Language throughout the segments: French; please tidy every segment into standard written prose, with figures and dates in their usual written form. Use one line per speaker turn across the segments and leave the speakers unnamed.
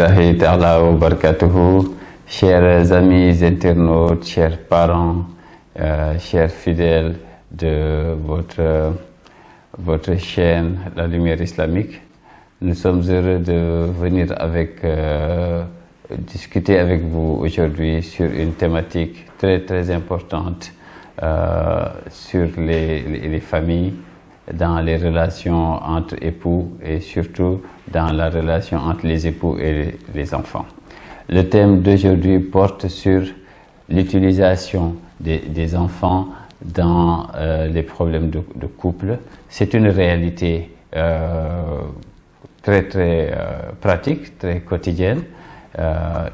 rahmatullahi ta'ala wa barakatuhu. Chers amis internautes, chers parents, chers fidèles de votre chaîne La Lumière Islamique, nous sommes heureux de venir discuter avec vous aujourd'hui sur une thématique très importante sur les familles, dans les relations entre époux et surtout dans la relation entre les époux et les enfants. Le thème d'aujourd'hui porte sur l'utilisation des enfants dans les problèmes de couple. C'est une réalité très pratique, très quotidienne.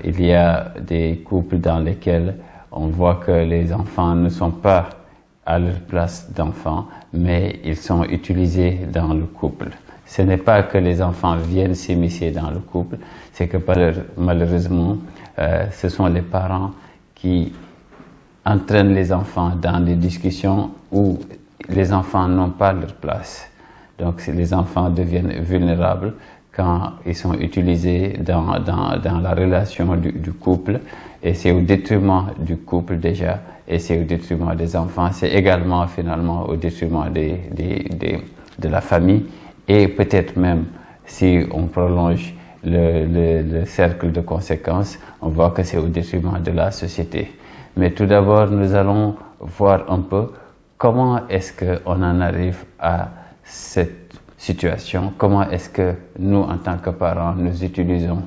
Il y a des couples dans lesquels on voit que les enfants ne sont pas à leur place d'enfants, mais ils sont utilisés dans le couple. Ce n'est pas que les enfants viennent s'immiscer dans le couple, c'est que malheureusement, ce sont les parents qui entraînent les enfants dans des discussions où les enfants n'ont pas leur place. Donc les enfants deviennent vulnérables quand ils sont utilisés dans la relation du couple, et c'est au détriment du couple déjà, et c'est au détriment des enfants, c'est également finalement au détriment de la famille, et peut-être même si on prolonge le cercle de conséquences, on voit que c'est au détriment de la société. Mais tout d'abord, nous allons voir un peu comment est-ce qu'on en arrive à cette situation, comment est-ce que nous, en tant que parents, nous utilisons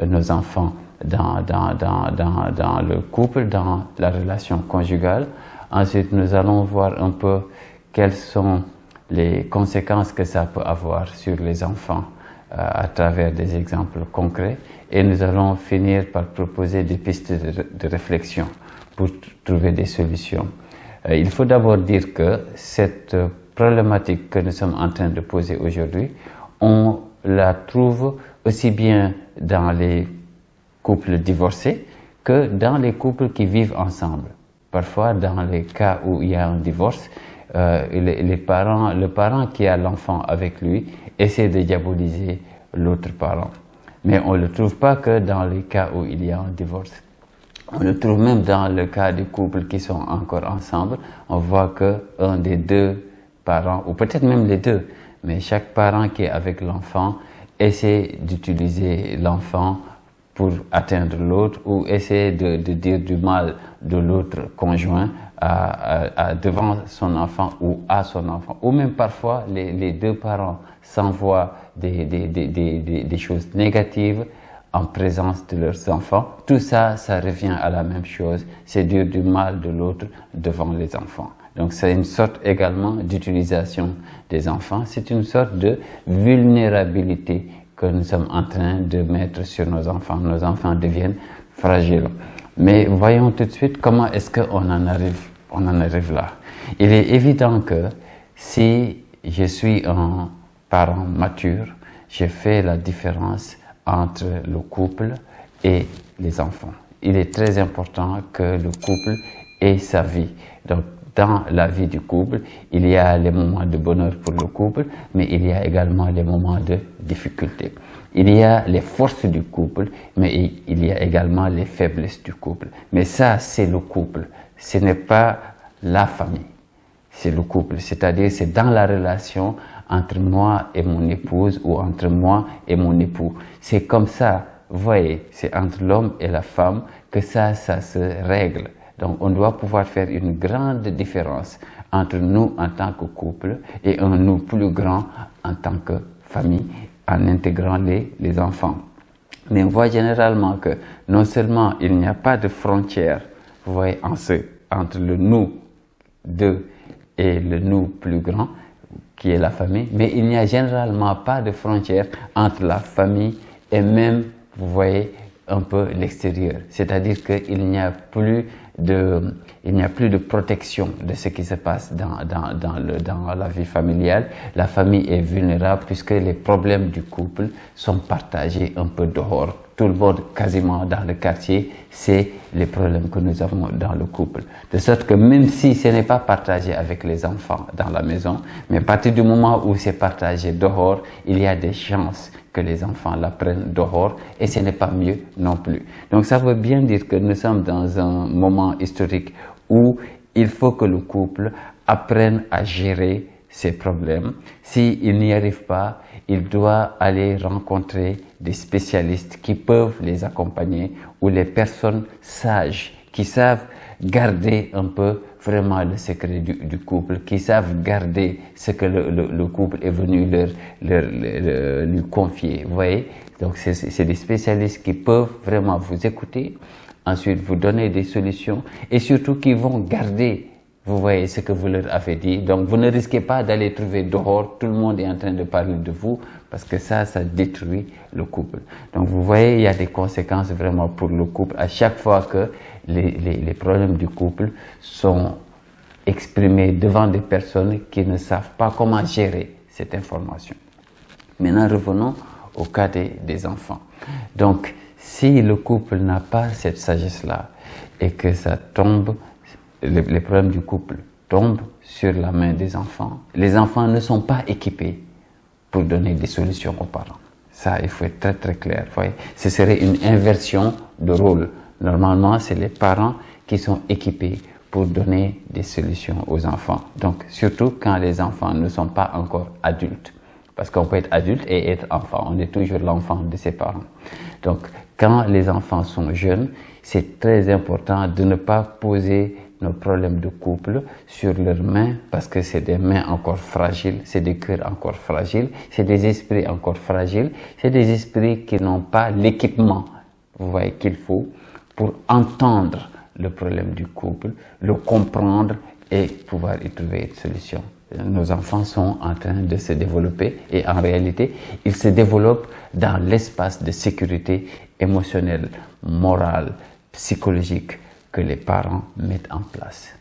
nos enfants dans le couple, dans la relation conjugale. Ensuite, nous allons voir un peu quelles sont les conséquences que ça peut avoir sur les enfants à travers des exemples concrets. Et nous allons finir par proposer des pistes de réflexion pour trouver des solutions. Il faut d'abord dire que cette problématique que nous sommes en train de poser aujourd'hui, on la trouve aussi bien dans les couples divorcés que dans les couples qui vivent ensemble. Parfois, dans les cas où il y a un divorce, le parent qui a l'enfant avec lui essaie de diaboliser l'autre parent. Mais on ne le trouve pas que dans les cas où il y a un divorce. On le trouve même dans le cas des couples qui sont encore ensemble. On voit qu'un des deux parents, ou peut-être même les deux, mais chaque parent qui est avec l'enfant essaie d'utiliser l'enfant pour atteindre l'autre, ou essaie de dire du mal de l'autre conjoint devant son enfant ou à son enfant. Ou même parfois, les deux parents s'envoient des choses négatives en présence de leurs enfants. Tout ça, ça revient à la même chose, c'est dire du mal de l'autre devant les enfants. Donc c'est une sorte également d'utilisation des enfants, c'est une sorte de vulnérabilité que nous sommes en train de mettre sur nos enfants. Nos enfants deviennent fragiles. Mais voyons tout de suite comment est-ce qu'on en arrive là. Il est évident que si je suis un parent mature, je fais la différence entre le couple et les enfants. Il est très important que le couple ait sa vie. Donc, dans la vie du couple, il y a les moments de bonheur pour le couple, mais il y a également les moments de difficulté. Il y a les forces du couple, mais il y a également les faiblesses du couple. Mais ça, c'est le couple. Ce n'est pas la famille. C'est le couple. C'est-à-dire, c'est dans la relation entre moi et mon épouse ou entre moi et mon époux. C'est comme ça, vous voyez, c'est entre l'homme et la femme que ça se règle. Donc, on doit pouvoir faire une grande différence entre nous en tant que couple et un nous plus grand en tant que famille, en intégrant les enfants. Mais on voit généralement que non seulement il n'y a pas de frontière, vous voyez, entre le nous deux et le nous plus grand, qui est la famille, mais il n'y a généralement pas de frontière entre la famille et même, vous voyez, un peu l'extérieur. C'est-à-dire qu'il n'y a plus de protection de ce qui se passe dans la vie familiale. La famille est vulnérable puisque les problèmes du couple sont partagés un peu dehors. tout le monde quasiment dans le quartier, c'est les problèmes que nous avons dans le couple. De sorte que même si ce n'est pas partagé avec les enfants dans la maison, mais à partir du moment où c'est partagé dehors, il y a des chances que les enfants l'apprennent dehors et ce n'est pas mieux non plus. Donc ça veut bien dire que nous sommes dans un moment historique où il faut que le couple apprenne à gérer ses problèmes. S'il n'y arrive pas, il doit aller rencontrer des spécialistes qui peuvent les accompagner ou les personnes sages qui savent garder un peu vraiment le secret du couple, qui savent garder ce que le couple est venu lui confier. Vous voyez? Donc c'est des spécialistes qui peuvent vraiment vous écouter, ensuite vous donner des solutions et surtout qui vont garder, vous voyez, ce que vous leur avez dit. Donc vous ne risquez pas d'aller trouver dehors, tout le monde est en train de parler de vous, parce que ça détruit le couple. Donc vous voyez, il y a des conséquences vraiment pour le couple à chaque fois que les problèmes du couple sont exprimés devant des personnes qui ne savent pas comment gérer cette information. Maintenant, revenons au cas des enfants. Donc, si le couple n'a pas cette sagesse-là et que ça tombe, les problèmes du couple tombent sur la main des enfants, les enfants ne sont pas équipés pour donner des solutions aux parents. Ça, il faut être très très clair. Vous voyez, ce serait une inversion de rôle. Normalement, c'est les parents qui sont équipés pour donner des solutions aux enfants. Donc, surtout quand les enfants ne sont pas encore adultes. Parce qu'on peut être adulte et être enfant. On est toujours l'enfant de ses parents. Donc, quand les enfants sont jeunes, c'est très important de ne pas poser nos problèmes de couple sur leurs mains, parce que c'est des mains encore fragiles, c'est des cœurs encore fragiles, c'est des esprits encore fragiles, c'est des esprits qui n'ont pas l'équipement, vous voyez, qu'il faut pour entendre le problème du couple, le comprendre et pouvoir y trouver une solution. Nos enfants sont en train de se développer et en réalité, ils se développent dans l'espace de sécurité émotionnelle, morale, psychologique que les parents mettent en place.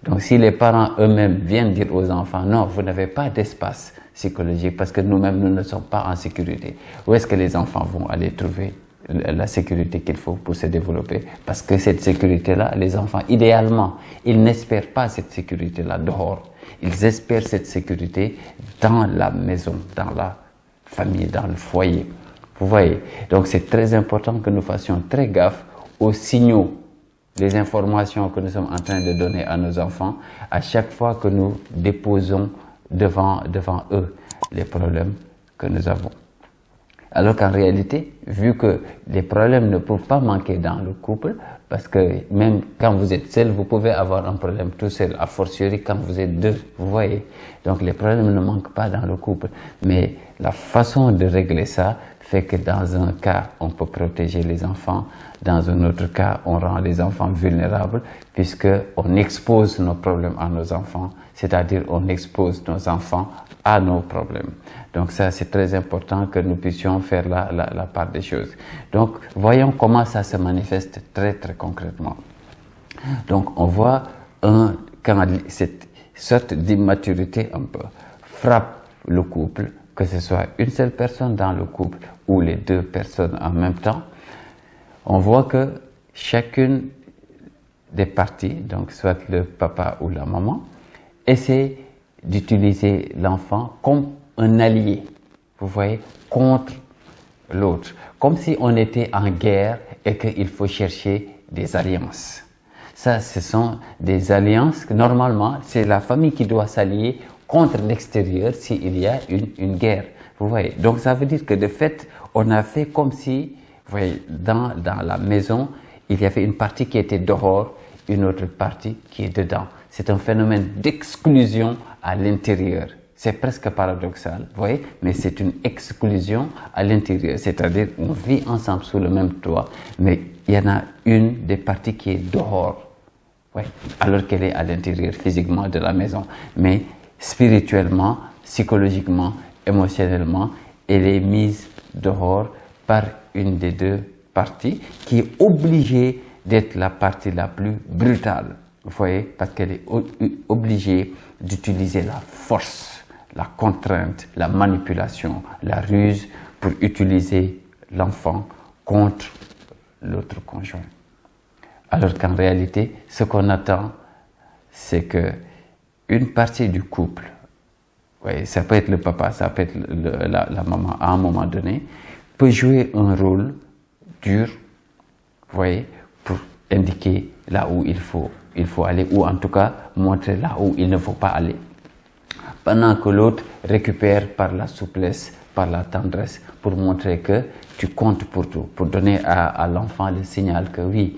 Donc si les parents eux-mêmes viennent dire aux enfants, non, vous n'avez pas d'espace psychologique parce que nous-mêmes, nous ne sommes pas en sécurité, où est-ce que les enfants vont aller trouver la sécurité qu'il faut pour se développer? Parce que cette sécurité-là, les enfants, idéalement, ils n'espèrent pas cette sécurité-là dehors. Ils espèrent cette sécurité dans la maison, dans la famille, dans le foyer. Vous voyez? Donc c'est très important que nous fassions très gaffe aux signaux, les informations que nous sommes en train de donner à nos enfants à chaque fois que nous déposons devant eux les problèmes que nous avons. Alors qu'en réalité, vu que les problèmes ne peuvent pas manquer dans le couple, parce que même quand vous êtes seul, vous pouvez avoir un problème tout seul, a fortiori quand vous êtes deux, vous voyez. Donc les problèmes ne manquent pas dans le couple. Mais la façon de régler ça fait que dans un cas, on peut protéger les enfants, dans un autre cas, on rend les enfants vulnérables, puisqu'on expose nos problèmes à nos enfants, c'est-à-dire on expose nos enfants à nos problèmes. Donc ça, c'est très important que nous puissions faire la part des choses. Donc, voyons comment ça se manifeste très, très concrètement. Donc, on voit quand cette sorte d'immaturité un peu frappe le couple, que ce soit une seule personne dans le couple ou les deux personnes en même temps, on voit que chacune des parties, donc soit le papa ou la maman, essaie d'utiliser l'enfant comme un allié, vous voyez, contre l'autre, comme si on était en guerre et qu'il faut chercher des alliances. Ça, ce sont des alliances que normalement, c'est la famille qui doit s'allier contre l'extérieur s'il y a une guerre, vous voyez. Donc ça veut dire que de fait, on a fait comme si, vous voyez, dans la maison, il y avait une partie qui était dehors, une autre partie qui est dedans. C'est un phénomène d'exclusion à l'intérieur. C'est presque paradoxal, vous voyez, mais c'est une exclusion à l'intérieur. C'est-à-dire, on vit ensemble sous le même toit, mais il y en a une des parties qui est dehors, ouais, alors qu'elle est à l'intérieur physiquement de la maison. Mais spirituellement, psychologiquement, émotionnellement, elle est mise dehors par une des deux parties qui est obligée d'être la partie la plus brutale. Vous voyez, parce qu'elle est obligée d'utiliser la force, la contrainte, la manipulation, la ruse pour utiliser l'enfant contre l'autre conjoint. Alors qu'en réalité, ce qu'on attend, c'est que une partie du couple, oui, ça peut être le papa, ça peut être la maman à un moment donné, peut jouer un rôle dur, vous voyez, pour indiquer là où il faut aller, ou en tout cas montrer là où il ne faut pas aller. Pendant que l'autre récupère par la souplesse, par la tendresse, pour montrer que tu comptes pour tout, pour donner à l'enfant le signal que oui,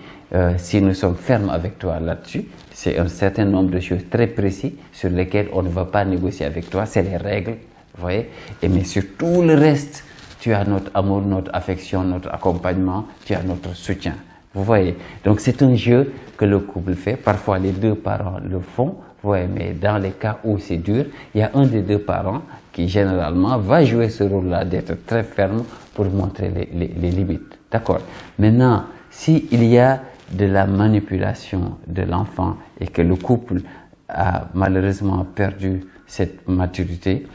si nous sommes fermes avec toi là-dessus, c'est un certain nombre de choses très précises sur lesquelles on ne va pas négocier avec toi, c'est les règles, vous voyez, mais sur tout le reste, tu as notre amour, notre affection, notre accompagnement, tu as notre soutien. Vous voyez, donc c'est un jeu que le couple fait. Parfois, les deux parents le font. Vous voyez, mais dans les cas où c'est dur, il y a un des deux parents qui généralement va jouer ce rôle-là d'être très ferme pour montrer les limites. D'accord. Maintenant, s'il y a de la manipulation de l'enfant et que le couple a malheureusement perdu cette maturité,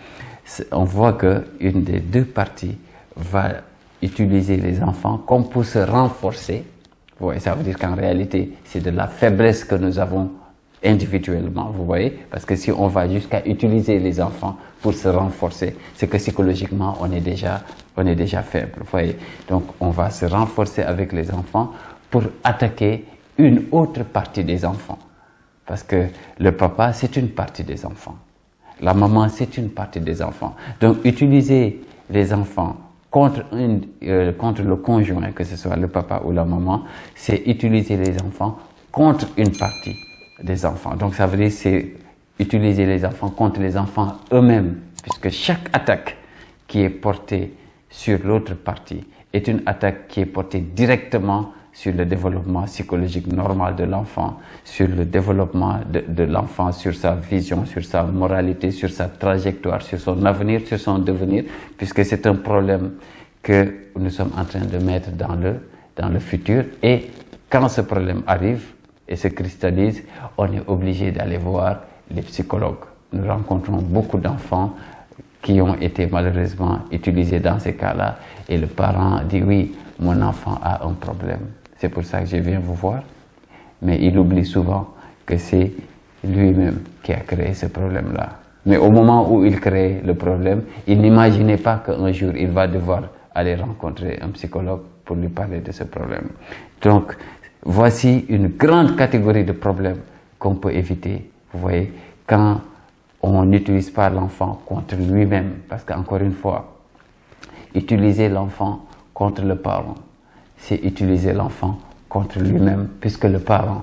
on voit qu'une des deux parties va utiliser les enfants comme pour se renforcer. Ouais, ça veut dire qu'en réalité, c'est de la faiblesse que nous avons individuellement, vous voyez, parce que si on va jusqu'à utiliser les enfants pour se renforcer, c'est que psychologiquement, on est déjà faible, vous voyez. Donc, on va se renforcer avec les enfants pour attaquer une autre partie des enfants. Parce que le papa, c'est une partie des enfants. La maman, c'est une partie des enfants. Donc, utiliser les enfants contre le conjoint, que ce soit le papa ou la maman, c'est utiliser les enfants contre une partie des enfants. Donc ça veut dire c'est utiliser les enfants contre les enfants eux-mêmes, puisque chaque attaque qui est portée sur l'autre partie est une attaque qui est portée directement sur le développement psychologique normal de l'enfant, sur le développement de l'enfant, sur sa vision, sur sa moralité, sur sa trajectoire, sur son avenir, sur son devenir, puisque c'est un problème que nous sommes en train de mettre dans le futur. Et quand ce problème arrive et se cristallise, on est obligé d'aller voir les psychologues. Nous rencontrons beaucoup d'enfants qui ont été malheureusement utilisés dans ces cas-là, et le parent dit oui, mon enfant a un problème. C'est pour ça que je viens vous voir. Mais il oublie souvent que c'est lui-même qui a créé ce problème-là. Mais au moment où il crée le problème, il n'imaginait pas qu'un jour il va devoir aller rencontrer un psychologue pour lui parler de ce problème. Donc, voici une grande catégorie de problèmes qu'on peut éviter. Vous voyez, quand on n'utilise pas l'enfant contre lui-même, parce qu'encore une fois, utiliser l'enfant contre le parent, c'est utiliser l'enfant contre lui-même, puisque le parent,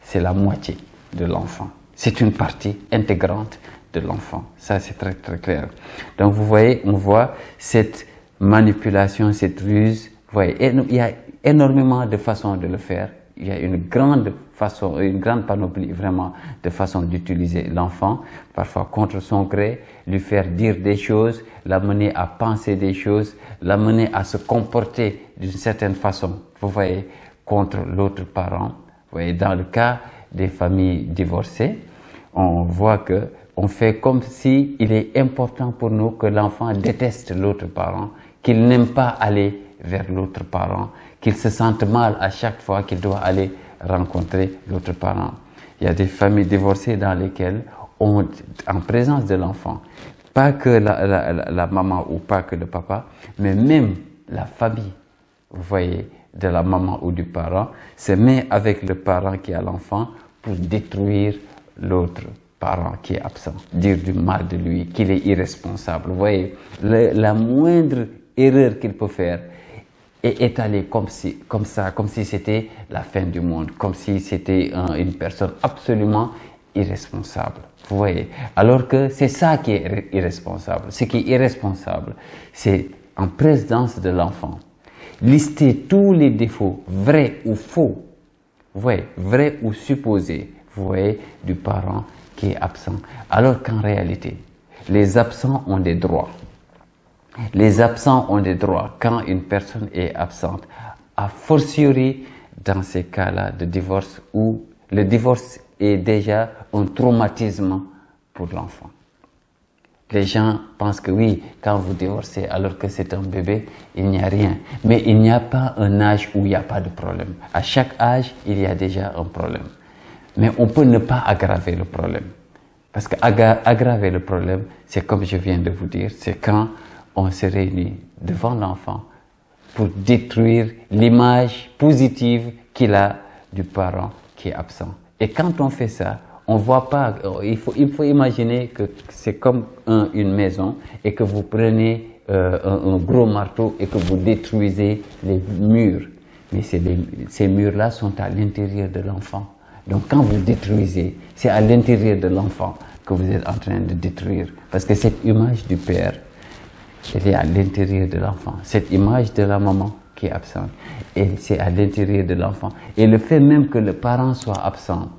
c'est la moitié de l'enfant. C'est une partie intégrante de l'enfant. Ça, c'est très, très clair. Donc, vous voyez, on voit cette manipulation, cette ruse. Vous voyez, il y a énormément de façons de le faire. Il y a une grande panoplie vraiment de façons d'utiliser l'enfant, parfois contre son gré, lui faire dire des choses, l'amener à penser des choses, l'amener à se comporter d'une certaine façon, vous voyez, contre l'autre parent. Vous voyez, dans le cas des familles divorcées, on voit que on fait comme si il est important pour nous que l'enfant déteste l'autre parent, qu'il n'aime pas aller vers l'autre parent, qu'il se sente mal à chaque fois qu'il doit aller rencontrer l'autre parent. Il y a des familles divorcées dans lesquelles, en présence de l'enfant, pas que la maman ou pas que le papa, mais même la famille, vous voyez, de la maman ou du parent, se met avec le parent qui a l'enfant pour détruire l'autre parent qui est absent, dire du mal de lui, qu'il est irresponsable. Vous voyez, la moindre erreur qu'il peut faire est étalée comme si c'était la fin du monde, comme si c'était une personne absolument irresponsable. Vous voyez, alors que c'est ça qui est irresponsable. Ce qui est irresponsable, c'est en présence de l'enfant, lister tous les défauts, vrais ou faux, vous voyez, vrais ou supposés, vous voyez, du parent qui est absent. Alors qu'en réalité, les absents ont des droits. Les absents ont des droits quand une personne est absente, a fortiori dans ces cas-là de divorce où le divorce est déjà un traumatisme pour l'enfant. Les gens pensent que oui, quand vous divorcez alors que c'est un bébé, il n'y a rien. Mais il n'y a pas un âge où il n'y a pas de problème. À chaque âge, il y a déjà un problème. Mais on peut ne pas aggraver le problème. Parce qu'aggraver le problème, c'est comme je viens de vous dire, c'est quand on se réunit devant l'enfant pour détruire l'image positive qu'il a du parent qui est absent. Et quand on fait ça, on voit pas, il faut imaginer que c'est comme une maison et que vous prenez un gros marteau et que vous détruisez les murs. Mais ces murs-là sont à l'intérieur de l'enfant. Donc quand vous détruisez, c'est à l'intérieur de l'enfant que vous êtes en train de détruire. Parce que cette image du père, elle est à l'intérieur de l'enfant. Cette image de la maman qui est absente, et c'est à l'intérieur de l'enfant. Et le fait même que le parent soit absent,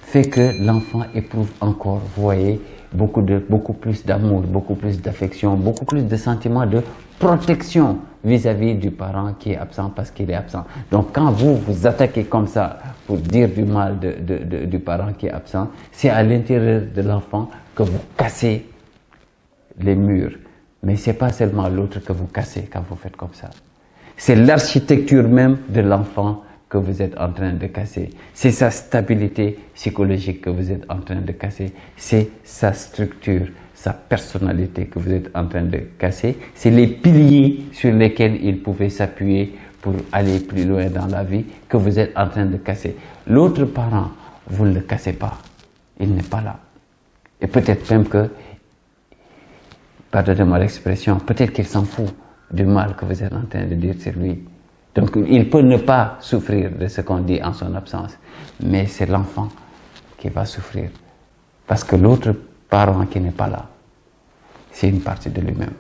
fait que l'enfant éprouve encore, vous voyez, beaucoup plus d'amour, beaucoup plus d'affection, beaucoup plus de sentiments de protection vis-à-vis du parent qui est absent parce qu'il est absent. Donc quand vous vous attaquez comme ça pour dire du mal du parent qui est absent, c'est à l'intérieur de l'enfant que vous cassez les murs. Mais ce n'est pas seulement l'autre que vous cassez quand vous faites comme ça. C'est l'architecture même de l'enfant que vous êtes en train de casser. C'est sa stabilité psychologique que vous êtes en train de casser. C'est sa structure, sa personnalité que vous êtes en train de casser. C'est les piliers sur lesquels il pouvait s'appuyer pour aller plus loin dans la vie que vous êtes en train de casser. L'autre parent, vous ne le cassez pas. Il n'est pas là. Et peut-être même que, pardonnez-moi l'expression, peut-être qu'il s'en fout du mal que vous êtes en train de dire sur lui. Donc il peut ne pas souffrir de ce qu'on dit en son absence, mais c'est l'enfant qui va souffrir. Parce que l'autre parent qui n'est pas là, c'est une partie de lui-même.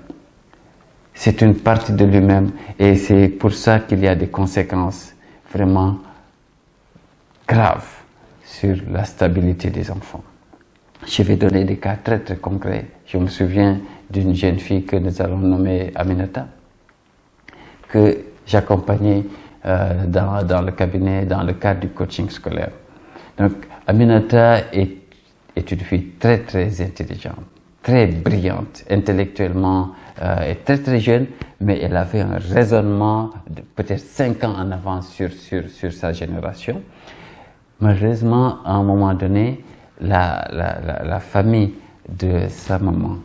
C'est une partie de lui-même et c'est pour ça qu'il y a des conséquences vraiment graves sur la stabilité des enfants. Je vais donner des cas très très concrets. Je me souviens d'une jeune fille que nous allons nommer Aminata, que j'accompagnais dans le cabinet, dans le cadre du coaching scolaire. Donc, Aminata est une fille très, très intelligente, très brillante, intellectuellement, et très, très jeune, mais elle avait un raisonnement de peut-être 5 ans en avance sur sa génération. Malheureusement, à un moment donné, la famille de sa maman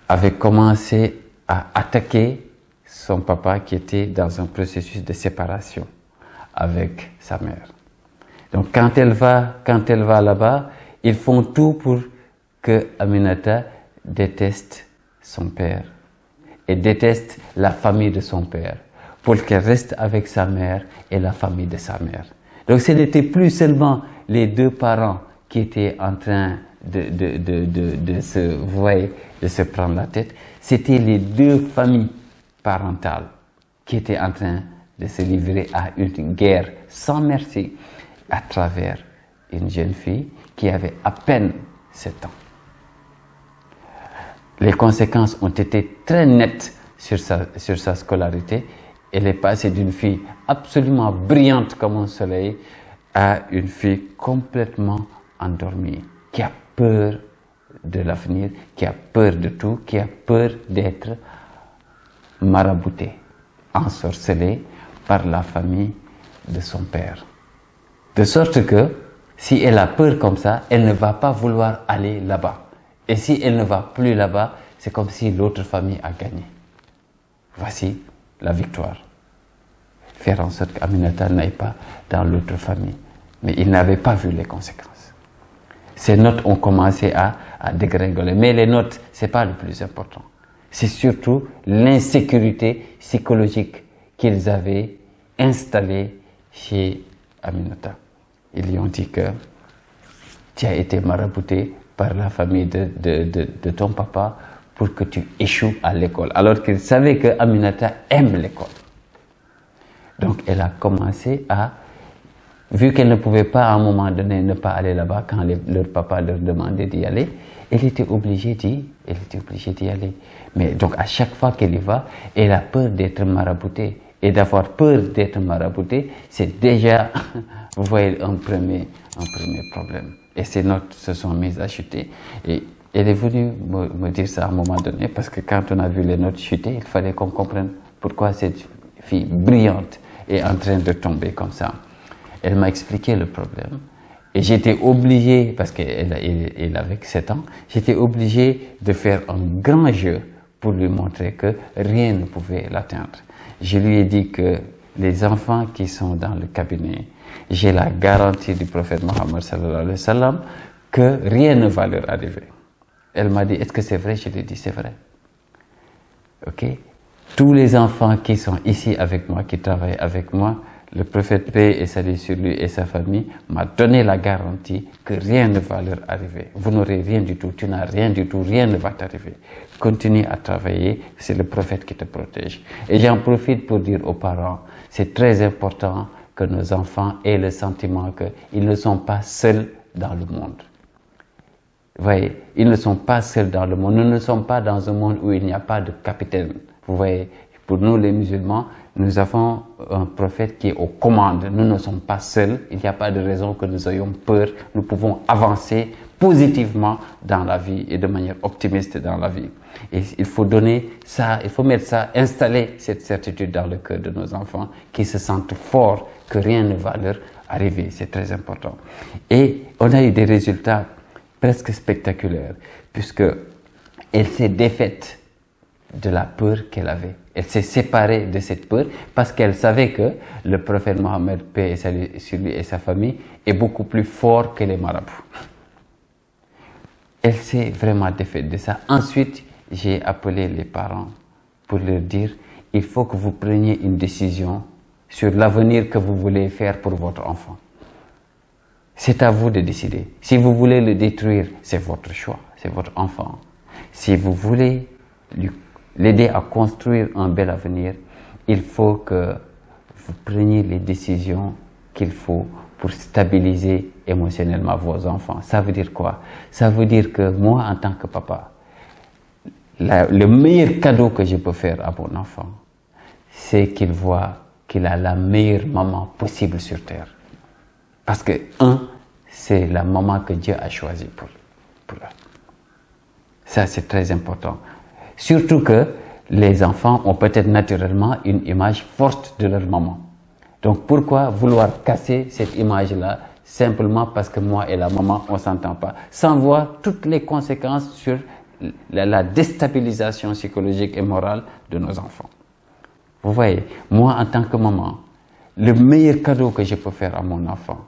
avait commencé à attaquer son papa qui était dans un processus de séparation avec sa mère. Donc quand elle va là-bas, ils font tout pour que Aminata déteste son père et déteste la famille de son père, pour qu'elle reste avec sa mère et la famille de sa mère. Donc ce n'était plus seulement les deux parents qui étaient en train de se prendre la tête, c'était les deux familles parentale qui était en train de se livrer à une guerre sans merci à travers une jeune fille qui avait à peine 7 ans. Les conséquences ont été très nettes sur sa scolarité. Elle est passée d'une fille absolument brillante comme un soleil à une fille complètement endormie, qui a peur de l'avenir, qui a peur de tout, qui a peur d'être maraboutée, ensorcelée par la famille de son père. De sorte que, si elle a peur comme ça, elle ne va pas vouloir aller là-bas. Et si elle ne va plus là-bas, c'est comme si l'autre famille a gagné. Voici la victoire. Faire en sorte qu'Aminata n'aille pas dans l'autre famille. Mais il n'avait pas vu les conséquences. Ces notes ont commencé à dégringoler. Mais les notes, ce n'est pas le plus important. C'est surtout l'insécurité psychologique qu'ils avaient installée chez Aminata. Ils lui ont dit que tu as été marabouté par la famille de ton papa pour que tu échoues à l'école. Alors qu'ils savaient que Aminata aime l'école. Donc elle a commencé à, vu qu'elle ne pouvait pas à un moment donné ne pas aller là-bas quand leur papa leur demandait d'y aller, elle était obligée d'y aller. Mais donc à chaque fois qu'elle y va, elle a peur d'être maraboutée. Et d'avoir peur d'être maraboutée, c'est déjà, vous voyez, un premier problème. Et ces notes se sont mises à chuter. Et Elle est venue me dire ça à un moment donné, parce que quand on a vu les notes chuter, il fallait qu'on comprenne pourquoi cette fille brillante est en train de tomber comme ça. Elle m'a expliqué le problème. Et j'étais obligé, parce qu'elle avait 7 ans, j'étais obligé de faire un grand jeu pour lui montrer que rien ne pouvait l'atteindre. Je lui ai dit que les enfants qui sont dans le cabinet, j'ai la garantie du prophète Mohammed sallallahu alayhi wa sallam que rien ne va leur arriver. Elle m'a dit, est-ce que c'est vrai? Je lui ai dit, c'est vrai. Ok? Tous les enfants qui sont ici avec moi, qui travaillent avec moi, le prophète paix et salut sur lui et sa famille m'a donné la garantie que rien ne va leur arriver. Vous n'aurez rien du tout, tu n'as rien du tout, rien ne va t'arriver. Continue à travailler, c'est le prophète qui te protège. Et j'en profite pour dire aux parents, c'est très important que nos enfants aient le sentiment qu'ils ne sont pas seuls dans le monde. Vous voyez, ils ne sont pas seuls dans le monde. Nous ne sommes pas dans un monde où il n'y a pas de capitaine. Vous voyez, pour nous les musulmans, nous avons un prophète qui est aux commandes. Nous ne sommes pas seuls. Il n'y a pas de raison que nous ayons peur. Nous pouvons avancer positivement dans la vie et de manière optimiste dans la vie. Et il faut donner ça, il faut mettre ça, installer cette certitude dans le cœur de nos enfants qui se sentent forts, que rien ne va leur arriver. C'est très important. Et on a eu des résultats presque spectaculaire, puisque elle s'est défaite de la peur qu'elle avait. Elle s'est séparée de cette peur parce qu'elle savait que le prophète Mohammed, paix et salut sur lui et sa famille, est beaucoup plus fort que les marabouts. Elle s'est vraiment défaite de ça. Ensuite, j'ai appelé les parents pour leur dire, il faut que vous preniez une décision sur l'avenir que vous voulez faire pour votre enfant. C'est à vous de décider. Si vous voulez le détruire, c'est votre choix, c'est votre enfant. Si vous voulez l'aider à construire un bel avenir, il faut que vous preniez les décisions qu'il faut pour stabiliser émotionnellement vos enfants. Ça veut dire quoi? Ça veut dire que moi, en tant que papa, le meilleur cadeau que je peux faire à mon enfant, c'est qu'il voit qu'il a la meilleure maman possible sur terre. Parce que, c'est la maman que Dieu a choisie pour eux. Ça, c'est très important. Surtout que les enfants ont peut-être naturellement une image forte de leur maman. Donc, pourquoi vouloir casser cette image-là simplement parce que moi et la maman, on ne s'entend pas, sans voir toutes les conséquences sur la déstabilisation psychologique et morale de nos enfants. Vous voyez, moi, en tant que maman, le meilleur cadeau que je peux faire à mon enfant,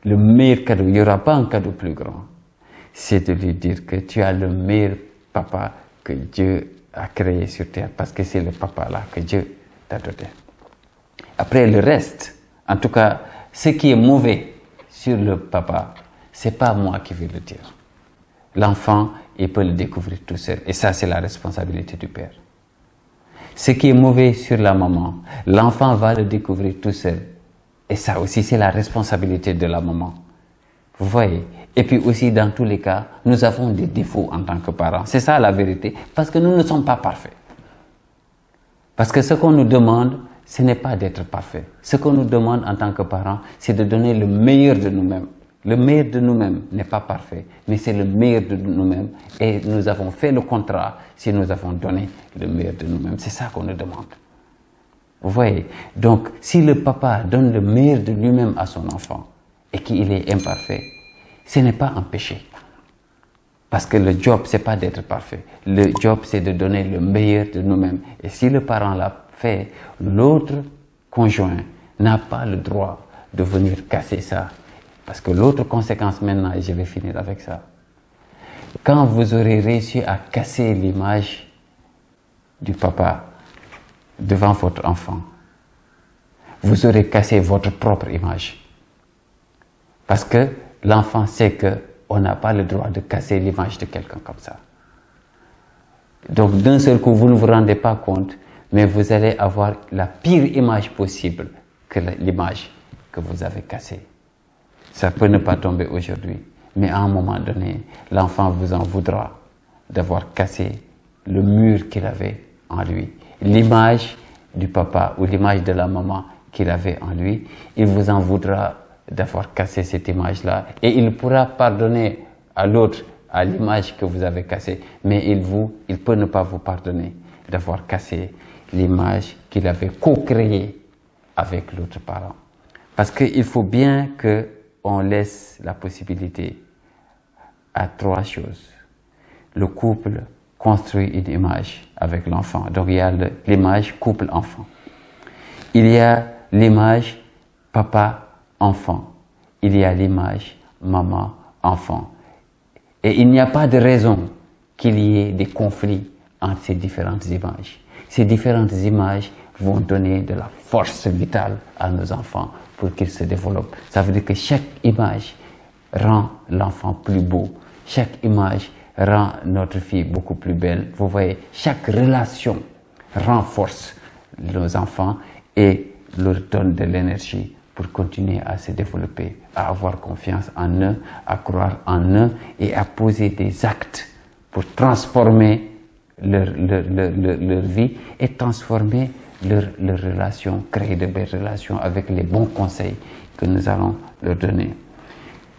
le meilleur cadeau, il n'y aura pas un cadeau plus grand, c'est de lui dire que tu as le meilleur papa que Dieu a créé sur terre, parce que c'est le papa là que Dieu t'a donné. Après le reste, en tout cas, ce qui est mauvais sur le papa, c'est pas moi qui vais le dire. L'enfant, il peut le découvrir tout seul, et ça, c'est la responsabilité du père. Ce qui est mauvais sur la maman, l'enfant va le découvrir tout seul. Et ça aussi, c'est la responsabilité de la maman. Vous voyez? Et puis aussi, dans tous les cas, nous avons des défauts en tant que parents. C'est ça la vérité, parce que nous ne sommes pas parfaits. Parce que ce qu'on nous demande, ce n'est pas d'être parfait. Ce qu'on nous demande en tant que parents, c'est de donner le meilleur de nous-mêmes. Le meilleur de nous-mêmes n'est pas parfait, mais c'est le meilleur de nous-mêmes. Et nous avons fait le contrat si nous avons donné le meilleur de nous-mêmes. C'est ça qu'on nous demande. Vous voyez? Donc, si le papa donne le meilleur de lui-même à son enfant et qu'il est imparfait, ce n'est pas un péché. Parce que le job, ce n'est pas d'être parfait. Le job, c'est de donner le meilleur de nous-mêmes. Et si le parent l'a fait, l'autre conjoint n'a pas le droit de venir casser ça. Parce que l'autre conséquence maintenant, et je vais finir avec ça, quand vous aurez réussi à casser l'image du papa devant votre enfant, vous aurez cassé votre propre image. Parce que l'enfant sait qu'on n'a pas le droit de casser l'image de quelqu'un comme ça. Donc d'un seul coup, vous ne vous rendez pas compte, mais vous allez avoir la pire image possible que l'image que vous avez cassée. Ça peut ne pas tomber aujourd'hui, mais à un moment donné, l'enfant vous en voudra d'avoir cassé le mur qu'il avait en lui. L'image du papa ou l'image de la maman qu'il avait en lui, il vous en voudra d'avoir cassé cette image-là. Et il pourra pardonner à l'autre à l'image que vous avez cassée, mais il peut ne pas vous pardonner d'avoir cassé l'image qu'il avait co-créée avec l'autre parent. Parce qu'il faut bien qu'on laisse la possibilité à 3 choses. Le couple construit une image avec l'enfant. Donc il y a l'image couple-enfant. Il y a l'image papa-enfant. Il y a l'image maman-enfant. Et il n'y a pas de raison qu'il y ait des conflits entre ces différentes images. Ces différentes images vont donner de la force vitale à nos enfants pour qu'ils se développent. Ça veut dire que chaque image rend l'enfant plus beau. Chaque image rend notre fille beaucoup plus belle. Vous voyez, chaque relation renforce nos enfants et leur donne de l'énergie pour continuer à se développer, à avoir confiance en eux, à croire en eux et à poser des actes pour transformer leur vie et transformer leur relation, créer de belles relations avec les bons conseils que nous allons leur donner.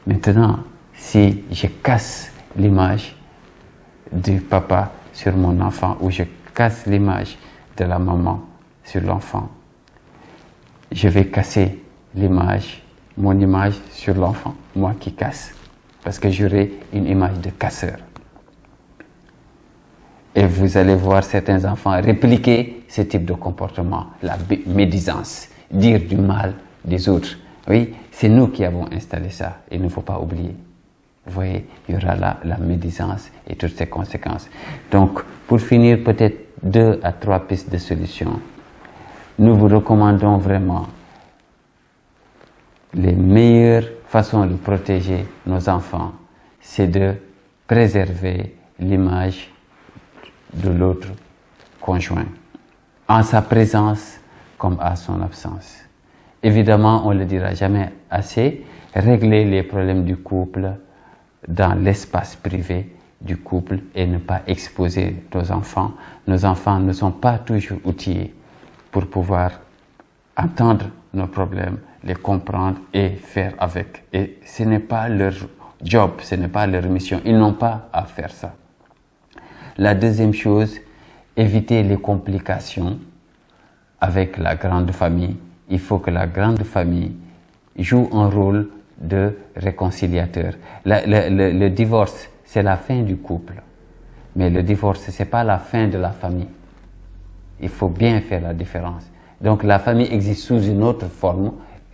Maintenant, si je casse l'image du papa sur mon enfant ou je casse l'image de la maman sur l'enfant, je vais casser mon image sur l'enfant, moi qui casse, parce que j'aurai une image de casseur. Et vous allez voir certains enfants répliquer ce type de comportement, la médisance, dire du mal des autres. Oui, c'est nous qui avons installé ça, il ne faut pas oublier. Vous voyez, il y aura la médisance et toutes ses conséquences. Donc, pour finir, peut-être 2 à 3 pistes de solutions. Nous vous recommandons vraiment les meilleures façons de protéger nos enfants, c'est de préserver l'image de l'autre conjoint, en sa présence comme à son absence. Évidemment, on ne le dira jamais assez, régler les problèmes du couple dans l'espace privé du couple et ne pas exposer nos enfants. Nos enfants ne sont pas toujours outillés pour pouvoir entendre nos problèmes, les comprendre et faire avec. Et ce n'est pas leur job, ce n'est pas leur mission. Ils n'ont pas à faire ça. La deuxième chose, éviter les complications avec la grande famille. Il faut que la grande famille joue un rôle de réconciliateur. Le divorce, c'est la fin du couple. Mais le divorce, ce n'est pas la fin de la famille. Il faut bien faire la différence. Donc la famille existe sous une autre forme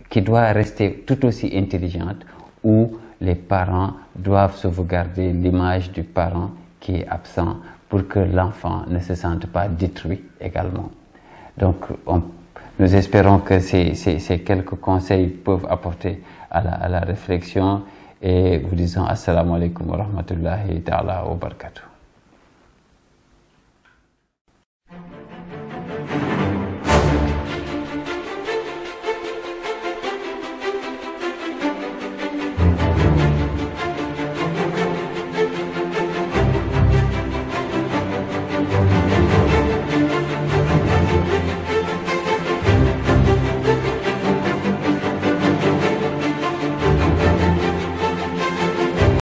qui doit rester tout aussi intelligente, où les parents doivent sauvegarder l'image du parent qui est absent pour que l'enfant ne se sente pas détruit également. Donc nous espérons que ces quelques conseils peuvent apporter à la réflexion et vous disons assalamu alaikum wa rahmatullahi ta'ala wa barakatuh.